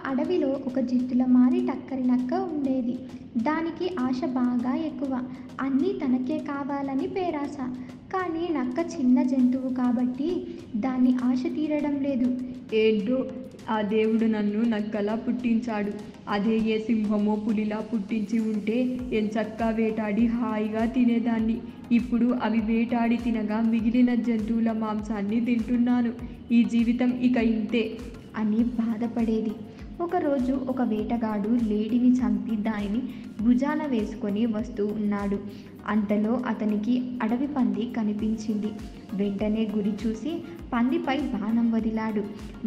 అడవిలో ఒక జిత్తుల మారి టక్కరి నక్క ఉండేది. దానికి ఆశ బాగా ఎక్కువ. అన్నీ తనకే కావాలని పేరాస. కానీ నక్క చిన్న జంతువు కాబట్టి దాని ఆశ తీరడం లేదు. ఏంటో ఆ దేవుడు నన్ను నక్కలా పుట్టించాడు. అదే ఏ సింహమో పులిలా పుట్టించి ఉంటే ఎంచక్కా వేటాడి హాయిగా తినేదాన్ని. ఇప్పుడు అవి వేటాడి తినగా మిగిలిన జంతువుల మాంసాన్ని తింటున్నాను. ఈ జీవితం ఇక ఇంతే అని బాధపడేది. ఒకరోజు ఒక వేటగాడు లేడిని చంపి దానిని భుజాన వేసుకొని వస్తూ ఉన్నాడు. అంతలో అతనికి అడవి పంది కనిపించింది. వెంటనే గురి చూసి పందిపై బాణం వదిలాడు.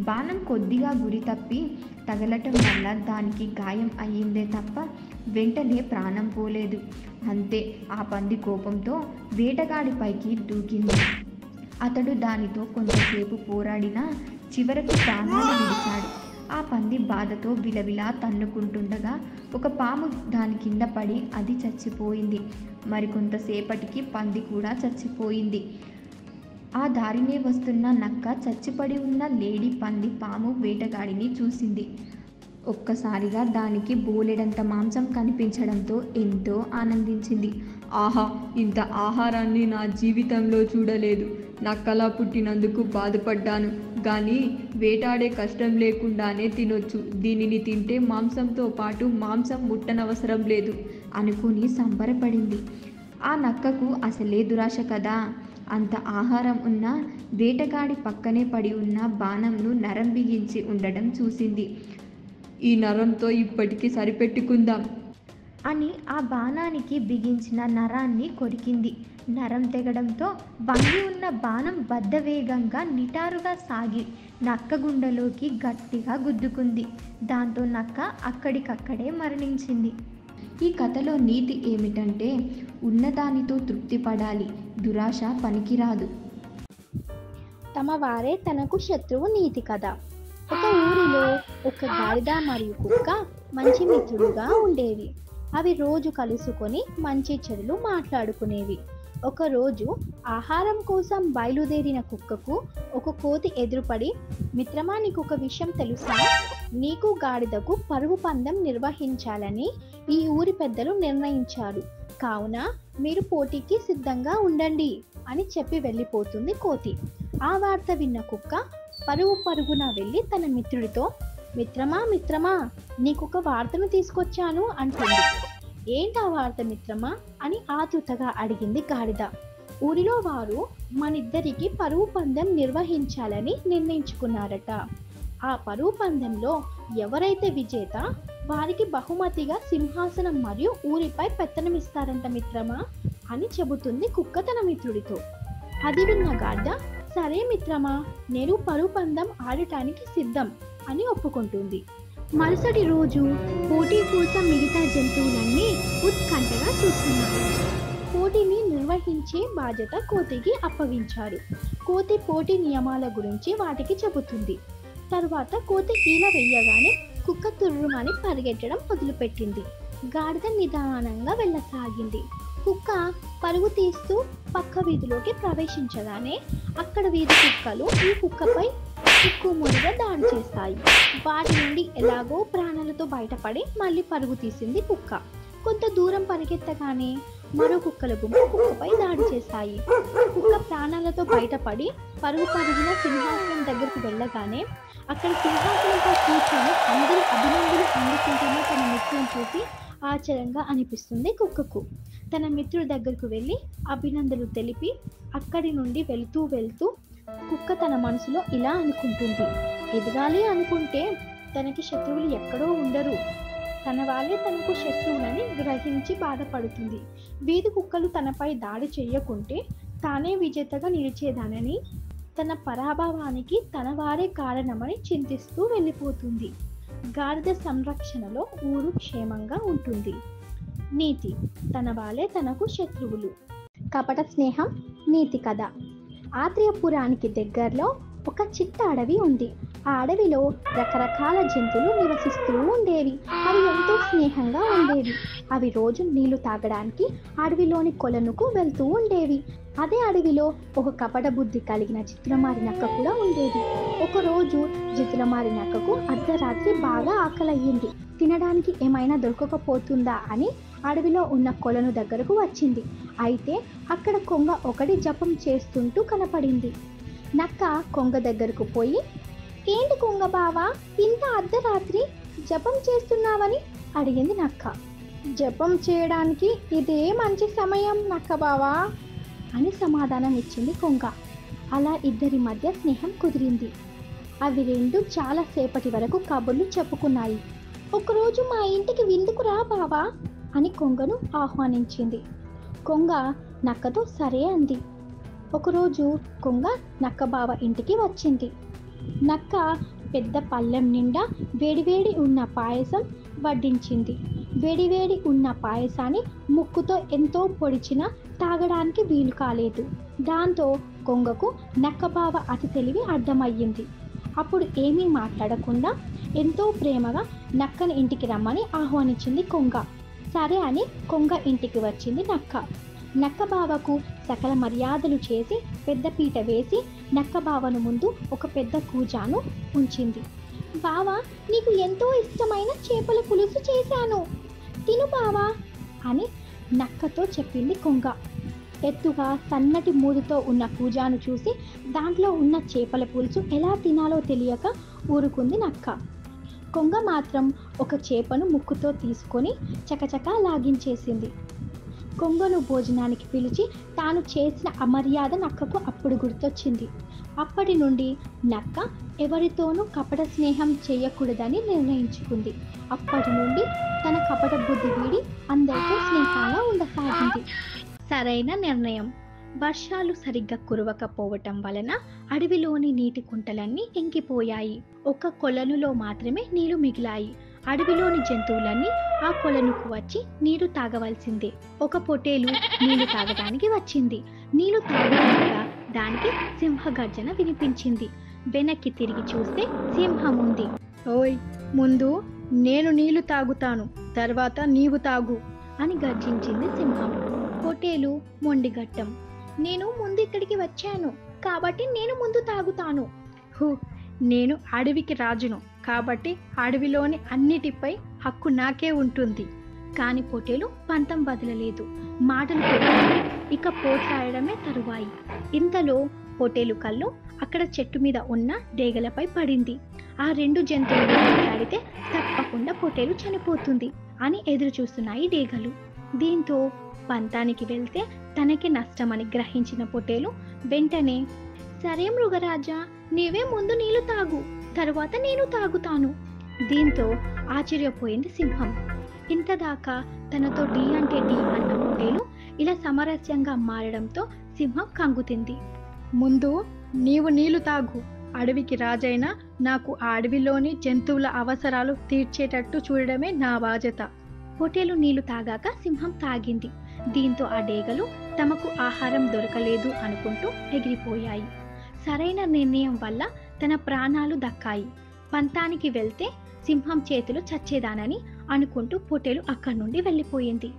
బాణం కొద్దిగా గురి తప్పి తగలటం వల్ల దానికి గాయం అయ్యిందే తప్ప వెంటనే ప్రాణం పోలేదు. అంతే, ఆ పంది కోపంతో వేటగాడిపైకి దూకింది. అతడు దానితో కొంతసేపు పోరాడినా చివరకు ప్రాణాలు విడిచాడు. ఆ పంది బాధతో విలవిలా తన్నుకుంటుండగా ఒక పాము దాని కింద పడి అది చచ్చిపోయింది. మరికొంతసేపటికి పంది కూడా చచ్చిపోయింది. ఆ దారినే వస్తున్న నక్క చచ్చిపడి ఉన్న లేడి పంది పాము వేటగాడిని చూసింది. ఒక్కసారిగా దానికి బోలెడంత మాంసం కనిపించడంతో ఎంతో ఆనందించింది. ఆహా, ఇంత ఆహారాన్ని నా జీవితంలో చూడలేదు. నక్కలా పుట్టినందుకు బాధపడ్డాను, కానీ వేటాడే కష్టం లేకుండానే తినొచ్చు. దీనిని తింటే మాంసంతో పాటు మాంసం ముట్టనవసరం లేదు అనుకుని సంబరపడింది. ఆ నక్కకు అసలే దురాశ కదా. అంత ఆహారం ఉన్నా వేటగాడి పక్కనే పడి ఉన్న బాణంను నరం బిగించి ఉండడం చూసింది. ఈ నరంతో ఇప్పటికీ సరిపెట్టుకుందాం అని ఆ బాణానికి బిగించిన నరాన్ని కొరికింది. నరం తెగడంతో వంగి ఉన్న బాణం బద్ధవేగంగా నిటారుగా సాగి నక్క గుండెలోకి గట్టిగా గుద్దుకుంది. దాంతో నక్క అక్కడికక్కడే మరణించింది. ఈ కథలో నీతి ఏమిటంటే ఉన్నదానితో తృప్తి పడాలి, దురాశ పనికిరాదు. తమ వారే తనకు శత్రువు నీతి కథ. ఒక ఊరిలో ఒక గాడిద మరియు కుక్క మంచి మిత్రులుగా ఉండేవి. అవి రోజు కలుసుకొని మంచి చెడులు మాట్లాడుకునేవి. ఒకరోజు ఆహారం కోసం బయలుదేరిన కుక్కకు ఒక కోతి ఎదురుపడి, మిత్రమా, నీకు ఒక విషయం తెలుసా? నీకు గాడిదకు పరుగు పందెం నిర్వహించాలని ఈ ఊరి పెద్దలు నిర్ణయించారు. కావున మీరు పోటీకి సిద్ధంగా ఉండండి అని చెప్పి వెళ్ళిపోతుంది కోతి. ఆ వార్త విన్న కుక్క పరుగున వెళ్ళి తన మిత్రుడితో, మిత్రమా, నీకొక వార్తను తీసుకొచ్చాను అంటుంది. ఏంటా వార్త మిత్రమా అని ఆతృతగా అడిగింది గాడిద. ఊరిలో వారు మనిద్దరికి పరుగు పందెం నిర్వహించాలని నిర్ణయించుకున్నారట. ఆ పరుగు పందెంలో ఎవరైతే విజేత వారికి బహుమతిగా సింహాసనం మరియు ఊరిపై పెత్తనమిస్తారంట మిత్రమా అని చెబుతుంది కుక్క తన మిత్రుడితో. అది విన్న గాడిద, సరే మిత్రమా, నేను పరుగు పందెం ఆడటానికి సిద్ధం అని ఒప్పుకుంటుంది. మరుసటి రోజు పోటీ కోసం మిగతా జంతువులన్నీ ఉత్కంఠగా చూస్తున్నారు. పోటీని నిర్వహించే బాధ్యత కోతికి అప్పగించారు. కోతి పోటీ నియమాల గురించి వాటికి చెబుతుంది. తరువాత కోతి ఈల వెయ్యగానే కుక్క తుర్రుమని పరిగెట్టడం మొదలుపెట్టింది. గాడిద నిదానంగా వెళ్ళసాగింది. కుక్క పరుగు తీస్తూ పక్క వీధిలోకి ప్రవేశించగానే అక్కడ వీధి కుక్కలు ఈ కుక్కపై ఎక్కువగా దాడి చేస్తాయి. వాటి నుండి ఎలాగో ప్రాణాలతో బయటపడి మళ్ళీ పరుగు తీసింది కుక్క. కొంత దూరం పరిగెత్తగానే మరో కుక్కల గుంపు కుక్కపై దాడి చేస్తాయి. కుక్క ప్రాణాలతో బయటపడి పరుగున సింహాసనం దగ్గరకు వెళ్ళగానే అక్కడ సింహాసనంపై కూర్చొని అందరూ అభినందనలు అందుకుంటున్న తన మిత్రుని చూసి ఆశ్చర్యంగా అనిపిస్తుంది కుక్కకు. తన మిత్రుడి దగ్గరకు వెళ్ళి అభినందనలు తెలిపి అక్కడి నుండి వెళ్తూ కుక్క తన మనసులో ఇలా అనుకుంటుంది, ఎదగాలి అనుకుంటే తనకి శత్రువులు ఎక్కడో ఉండరు, తన వాళ్ళే తనకు శత్రువులని గ్రహించి బాధపడుతుంది. వీధి కుక్కలు తనపై దాడి చేయకుంటే తానే విజేతగా నిలిచేదానని, తన పరాభవానికి తన వారే కారణమని చింతిస్తూ వెళ్ళిపోతుంది. గాడిద సంరక్షణలో ఊరు క్షేమంగా ఉంటుంది. నీతి, తన వాళ్ళే తనకు శత్రువులు. కపట స్నేహం నీతి కథ. ఆత్రేయపురానికి దగ్గరలో ఒక చిట్ట అడవి ఉంది. ఆ అడవిలో రకరకాల జంతువులు నివసిస్తూ ఉండేవి. అవి ఎంతో స్నేహంగా ఉండేవి. అవి రోజు నీళ్లు తాగడానికి అడవిలోని కొలనుకు వెళ్తూ ఉండేవి. అదే అడవిలో ఒక కపట బుద్ధి కలిగిన జిత్తులమారి నక్క కూడా ఉండేది. ఒకరోజు జిత్తులమారి నక్కకు అర్ధరాత్రి బాగా ఆకలయ్యింది. తినడానికి ఏమైనా దొరకకపోతుందా అని అడవిలో ఉన్న కొలను దగ్గరకు వచ్చింది. అయితే అక్కడ కొంగ ఒకటి జపం చేస్తుంటూ కనపడింది. నక్క కొంగ దగ్గరకు పోయి, ఏంటి కొంగ బావా, ఇంత అర్ధరాత్రి జపం చేస్తున్నావని అడిగింది నక్క. జపం చేయడానికి ఇదే మంచి సమయం నక్క బావా అని సమాధానం ఇచ్చింది కొంగ. అలా ఇద్దరి మధ్య స్నేహం కుదిరింది. అవి రెండు చాలా సేపటి వరకు కబుర్లు చెప్పుకున్నాయి. ఒకరోజు మా ఇంటికి విందుకు రా బావా అని కొంగను ఆహ్వానించింది. కొంగ నక్కతో సరే అంది. ఒకరోజు కొంగ నక్క బావ ఇంటికి వచ్చింది. నక్క పెద్ద పళ్ళెం నిండా వేడివేడి ఉన్న పాయసం వడ్డించింది. వేడివేడి ఉన్న పాయసాన్ని ముక్కుతో ఎంతో పొడిచినా తాగడానికి వీలు కాలేదు. దాంతో కొంగకు నక్క బావ అతి తెలివి అర్థమయ్యింది. అప్పుడు ఏమీ మాట్లాడకుండా ఎంతో ప్రేమగా నక్కని ఇంటికి రమ్మని ఆహ్వానించింది కొంగ. సరే అని కొంగ ఇంటికి వచ్చింది నక్క. నక్క బావకు సకల మర్యాదలు చేసి పెద్ద పీట వేసి నక్క బావను ముందు ఒక పెద్ద కూజాను ఉంచింది. బావా, నీకు ఎంతో ఇష్టమైన చేపల పులుసు చేశాను, తిను బావా అని నక్కతో చెప్పింది కొంగ. ఎత్తుగా సన్నటి మూదుతో ఉన్న కూజాను చూసి దాంట్లో ఉన్న చేపల పులుసు ఎలా తినాలో తెలియక ఊరుకుంది నక్క. కొంగ మాత్రం ఒక చేపను ముక్కుతో తీసుకొని చకచకా లాగించేసింది. కొంగను భోజనానికి పిలిచి తాను చేసిన అమర్యాద నక్కకు అప్పుడు గుర్తొచ్చింది. అప్పటి నుండి నక్క ఎవరితోనూ కపట స్నేహం చేయకూడదని నిర్ణయించుకుంది. అప్పటి నుండి తన కపట బుద్ధి వీడి అందరితో స్నేహంగా ఉండసాగింది. సరైన నిర్ణయం. వర్షాలు సరిగ్గా కురవకపోవటం వలన అడవిలోని నీటి కుంటలన్నీ ఎంకిపోయాయి. ఒక కొలనులో మాత్రమే నీళ్లు మిగిలాయి. అడవిలోని జంతువులన్నీ ఆ కొలనుకు వచ్చి నీరు తాగవలసిందే. ఒక పొటేలు నీళ్లు తాగడానికి వచ్చింది. నీళ్లు తాగుతుండగా దానికి సింహగర్జన వినిపించింది. వెనక్కి తిరిగి చూస్తే సింహం ఉంది. ఓయ్, ముందు నేను నీళ్లు తాగుతాను, తర్వాత నీవు తాగు అని గర్జించింది సింహం. పొటేలు మొండిగట్టం. నేను ముందు ఇక్కడికి వచ్చాను కాబట్టి నేను ముందు తాగుతాను. నేను అడవికి రాజును కాబట్టి అడవిలోని అన్నిటిపై హక్కు నాకే ఉంటుంది. కాని పొటేలు పంతం వదలలేదు. మాటలు పెట్టుకుని ఇక పోట్లాడమే తరువాయి. ఇంతలో పొటేలు కళ్ళు అక్కడ చెట్టు మీద ఉన్న డేగలపై పడింది. ఆ రెండు జంతువులు పోట్లాడితే తప్పకుండా పొటేలు చనిపోతుంది అని ఎదురు చూస్తున్నాయి డేగలు. దీంతో పంతానికి వెళ్తే తనకి నష్టమని గ్రహించిన పొటేలు వెంటనే, సరే మృగరాజా, నీవే ముందు నీళ్లు తాగు, తరువాత నేను తాగుతాను. దీంతో ఆశ్చర్యపోయింది సింహం. ఇంతదాకా తనతో ఢీ అంటే ఢీ అన్న పొటేలు ఇలా సమరస్యంగా మారడంతో సింహం కంగుతింది. ముందు నీవు నీళ్లు తాగు. అడవికి రాజైన నాకు ఆ అడవిలోని జంతువుల అవసరాలు తీర్చేటట్టు చూడడమే నా బాధ్యత. పొటేలు నీళ్లు తాగాక సింహం తాగింది. దీంతో ఆ డేగలు తమకు ఆహారం దొరకలేదు అనుకుంటూ ఎగిరిపోయాయి. సరైన నిర్ణయం వల్ల తన ప్రాణాలు దక్కాయి. పంతానికి వెళ్తే సింహం చేతిలో చచ్చేదానని అనుకుంటూ పొటేలు అక్కడి నుండి వెళ్ళిపోయింది.